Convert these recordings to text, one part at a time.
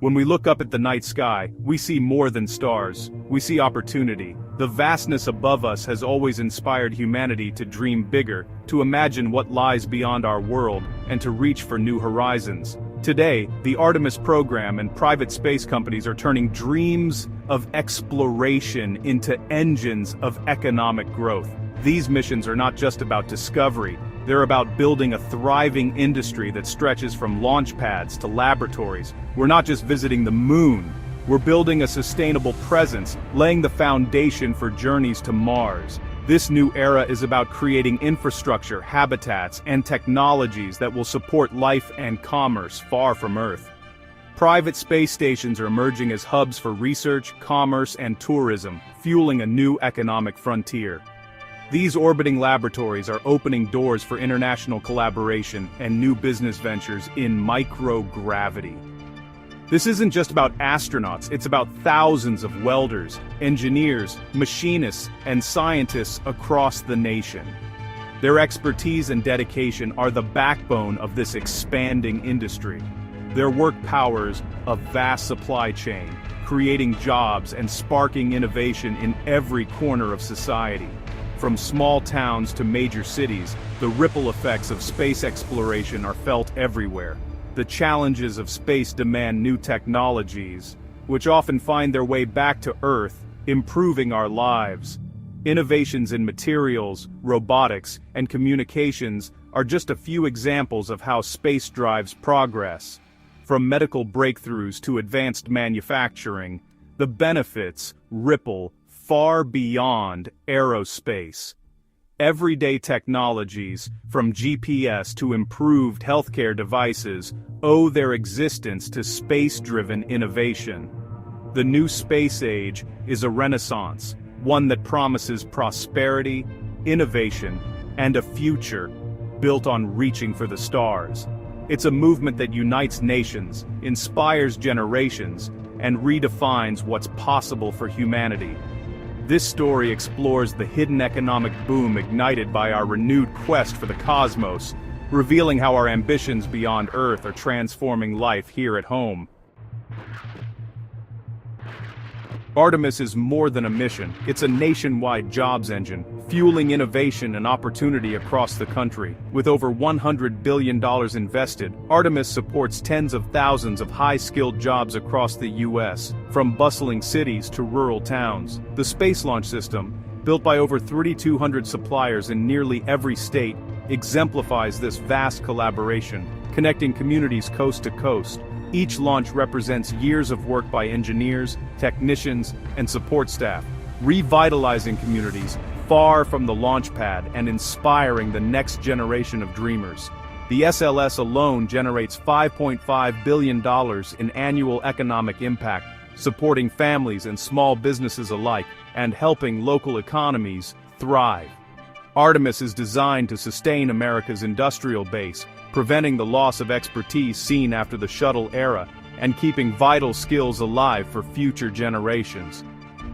When we look up at the night sky, we see more than stars. We see opportunity. The vastness above us has always inspired humanity to dream bigger, to imagine what lies beyond our world, and to reach for new horizons. Today, the Artemis program and private space companies are turning dreams of exploration into engines of economic growth. These missions are not just about discovery. They're about building a thriving industry that stretches from launch pads to laboratories. We're not just visiting the moon. We're building a sustainable presence, laying the foundation for journeys to Mars. This new era is about creating infrastructure, habitats, and technologies that will support life and commerce far from Earth. Private space stations are emerging as hubs for research, commerce, and tourism, fueling a new economic frontier. These orbiting laboratories are opening doors for international collaboration and new business ventures in microgravity. This isn't just about astronauts, it's about thousands of welders, engineers, machinists, and scientists across the nation. Their expertise and dedication are the backbone of this expanding industry. Their work powers a vast supply chain, creating jobs and sparking innovation in every corner of society. From small towns to major cities, the ripple effects of space exploration are felt everywhere. The challenges of space demand new technologies, which often find their way back to Earth, improving our lives. Innovations in materials, robotics, and communications are just a few examples of how space drives progress. From medical breakthroughs to advanced manufacturing, the benefits ripple far beyond aerospace. Everyday technologies, from GPS to improved healthcare devices, owe their existence to space-driven innovation. The new space age is a renaissance, one that promises prosperity, innovation, and a future built on reaching for the stars. It's a movement that unites nations, inspires generations, and redefines what's possible for humanity. This story explores the hidden economic boom ignited by our renewed quest for the cosmos, revealing how our ambitions beyond Earth are transforming life here at home. Artemis is more than a mission, it's a nationwide jobs engine, fueling innovation and opportunity across the country. With over $100 billion invested, Artemis supports tens of thousands of high-skilled jobs across the U.S., from bustling cities to rural towns. The Space Launch System, built by over 3,200 suppliers in nearly every state, exemplifies this vast collaboration, connecting communities coast to coast. Each launch represents years of work by engineers, technicians, and support staff, revitalizing communities far from the launch pad and inspiring the next generation of dreamers. The SLS alone generates $5.5 billion in annual economic impact, supporting families and small businesses alike, and helping local economies thrive. Artemis is designed to sustain America's industrial base, preventing the loss of expertise seen after the shuttle era, and keeping vital skills alive for future generations.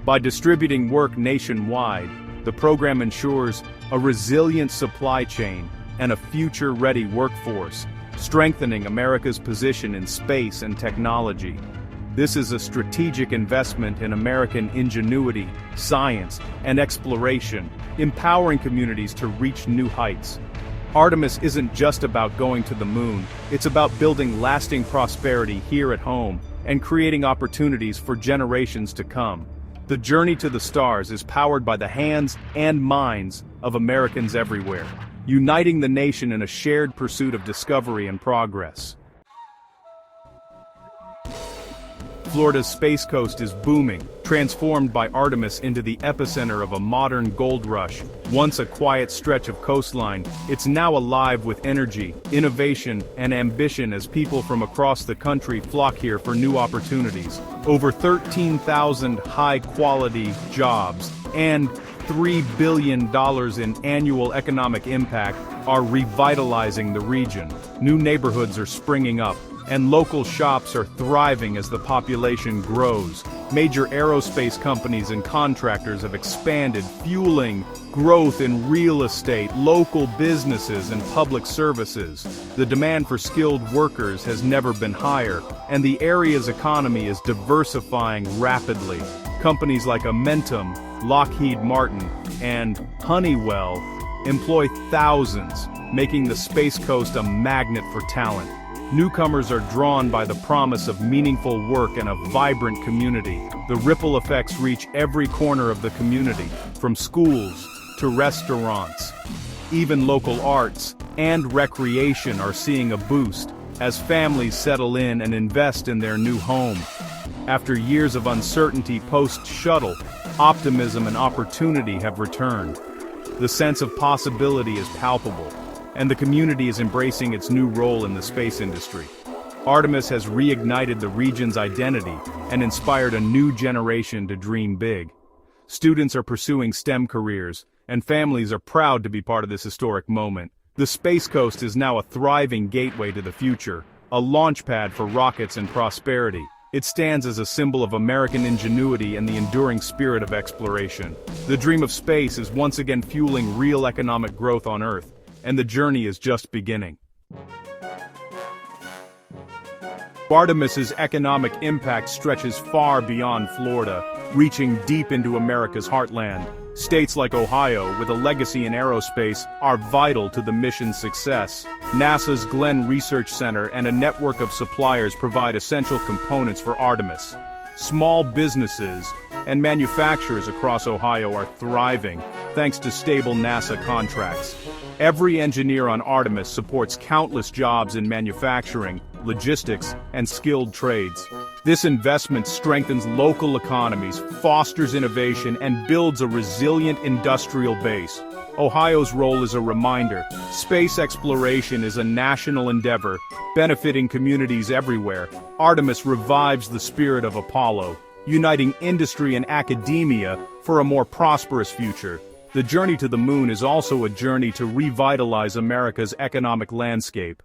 By distributing work nationwide, the program ensures a resilient supply chain and a future-ready workforce, strengthening America's position in space and technology. This is a strategic investment in American ingenuity, science, and exploration, empowering communities to reach new heights. Artemis isn't just about going to the moon, it's about building lasting prosperity here at home and creating opportunities for generations to come. The journey to the stars is powered by the hands and minds of Americans everywhere, uniting the nation in a shared pursuit of discovery and progress. Florida's Space Coast is booming, transformed by Artemis into the epicenter of a modern gold rush. Once a quiet stretch of coastline, it's now alive with energy, innovation, and ambition as people from across the country flock here for new opportunities. Over 13,000 high-quality jobs and $3 billion in annual economic impact are revitalizing the region. New neighborhoods are springing up, and local shops are thriving as the population grows. Major aerospace companies and contractors have expanded, fueling growth in real estate, local businesses, and public services. The demand for skilled workers has never been higher, and the area's economy is diversifying rapidly. Companies like Amentum, Lockheed Martin, and Honeywell employ thousands, making the Space Coast a magnet for talent. Newcomers are drawn by the promise of meaningful work and a vibrant community. The ripple effects reach every corner of the community, from schools to restaurants. Even local arts and recreation are seeing a boost as families settle in and invest in their new home. After years of uncertainty post-shuttle, optimism and opportunity have returned. The sense of possibility is palpable, and the community is embracing its new role in the space industry. Artemis has reignited the region's identity and inspired a new generation to dream big. Students are pursuing STEM careers, and families are proud to be part of this historic moment. The Space Coast is now a thriving gateway to the future, a launchpad for rockets and prosperity. It stands as a symbol of American ingenuity and the enduring spirit of exploration. The dream of space is once again fueling real economic growth on Earth, and the journey is just beginning. Artemis's economic impact stretches far beyond Florida, reaching deep into America's heartland. States like Ohio, with a legacy in aerospace, are vital to the mission's success. NASA's Glenn Research Center and a network of suppliers provide essential components for Artemis. Small businesses and manufacturers across Ohio are thriving, thanks to stable NASA contracts. Every engineer on Artemis supports countless jobs in manufacturing, logistics, and skilled trades. This investment strengthens local economies, fosters innovation, and builds a resilient industrial base. Ohio's role is a reminder. Space exploration is a national endeavor, benefiting communities everywhere. Artemis revives the spirit of Apollo, uniting industry and academia for a more prosperous future. The journey to the moon is also a journey to revitalize America's economic landscape.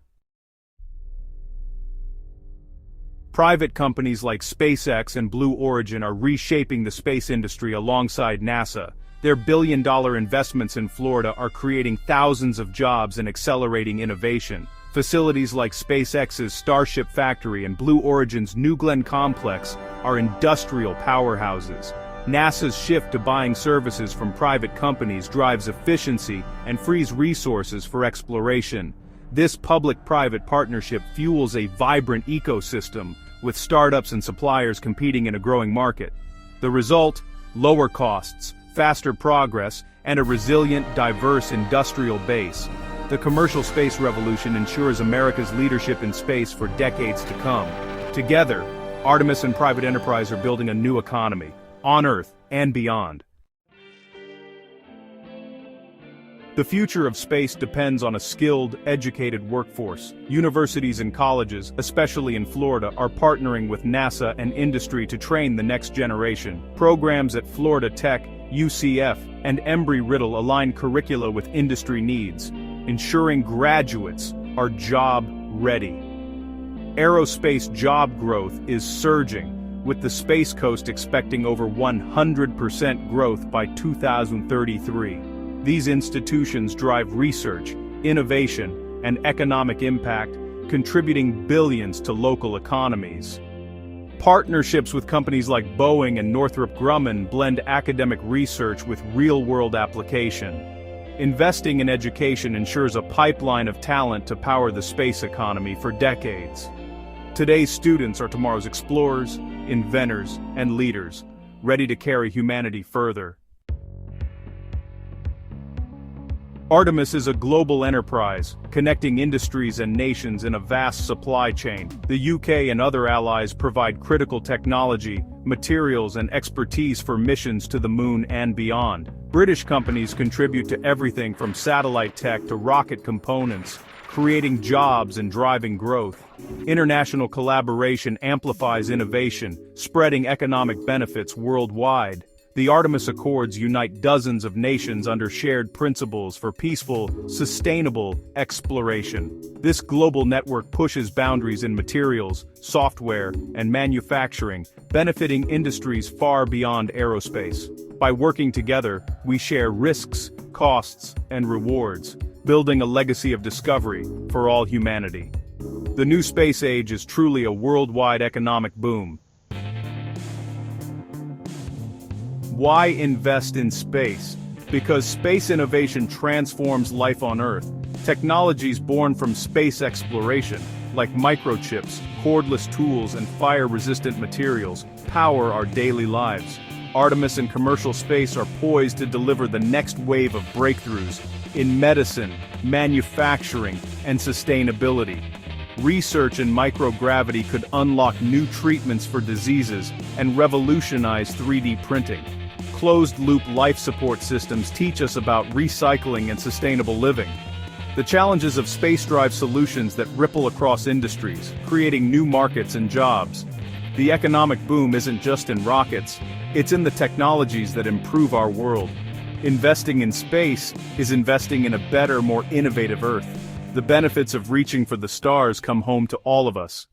Private companies like SpaceX and Blue Origin are reshaping the space industry alongside NASA. Their billion-dollar investments in Florida are creating thousands of jobs and accelerating innovation. Facilities like SpaceX's Starship Factory and Blue Origin's New Glenn Complex are industrial powerhouses. NASA's shift to buying services from private companies drives efficiency and frees resources for exploration. This public-private partnership fuels a vibrant ecosystem, with startups and suppliers competing in a growing market. The result? Lower costs, faster progress, and a resilient, diverse industrial base. The commercial space revolution ensures America's leadership in space for decades to come. Together, Artemis and private enterprise are building a new economy, on Earth and beyond. The future of space depends on a skilled, educated workforce. Universities and colleges, especially in Florida, are partnering with NASA and industry to train the next generation. Programs at Florida Tech, UCF, and Embry-Riddle align curricula with industry needs, ensuring graduates are job-ready. Aerospace job growth is surging, with the Space Coast expecting over 100% growth by 2033. These institutions drive research, innovation, and economic impact, contributing billions to local economies. Partnerships with companies like Boeing and Northrop Grumman blend academic research with real-world application. Investing in education ensures a pipeline of talent to power the space economy for decades. Today's students are tomorrow's explorers, inventors, and leaders, ready to carry humanity further. Artemis is a global enterprise, connecting industries and nations in a vast supply chain. The UK and other allies provide critical technology, materials, and expertise for missions to the moon and beyond. British companies contribute to everything from satellite tech to rocket components, creating jobs and driving growth. International collaboration amplifies innovation, spreading economic benefits worldwide. The Artemis Accords unite dozens of nations under shared principles for peaceful, sustainable exploration. This global network pushes boundaries in materials, software, and manufacturing, benefiting industries far beyond aerospace. By working together, we share risks, costs, and rewards, building a legacy of discovery for all humanity. The new space age is truly a worldwide economic boom. Why invest in space? Because space innovation transforms life on Earth. Technologies born from space exploration, like microchips, cordless tools, and fire-resistant materials, power our daily lives. Artemis and commercial space are poised to deliver the next wave of breakthroughs in medicine, manufacturing, and sustainability. Research in microgravity could unlock new treatments for diseases and revolutionize 3D printing. Closed-loop life support systems teach us about recycling and sustainable living. The challenges of space drive solutions that ripple across industries, creating new markets and jobs. The economic boom isn't just in rockets, it's in the technologies that improve our world. Investing in space is investing in a better, more innovative Earth. The benefits of reaching for the stars come home to all of us.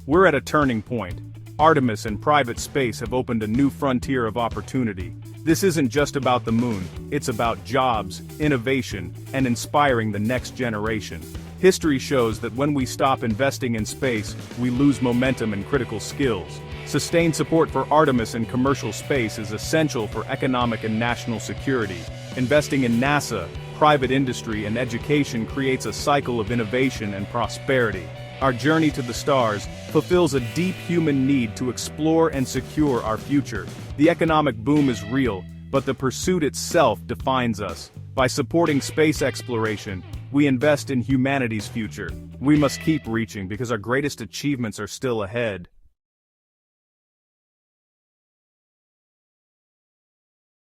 We're at a turning point. Artemis and private space have opened a new frontier of opportunity. This isn't just about the moon, it's about jobs, innovation, and inspiring the next generation. History shows that when we stop investing in space, we lose momentum and critical skills. Sustained support for Artemis and commercial space is essential for economic and national security. Investing in NASA, private industry, and education creates a cycle of innovation and prosperity. Our journey to the stars fulfills a deep human need to explore and secure our future. The economic boom is real, but the pursuit itself defines us. By supporting space exploration, we invest in humanity's future. We must keep reaching because our greatest achievements are still ahead.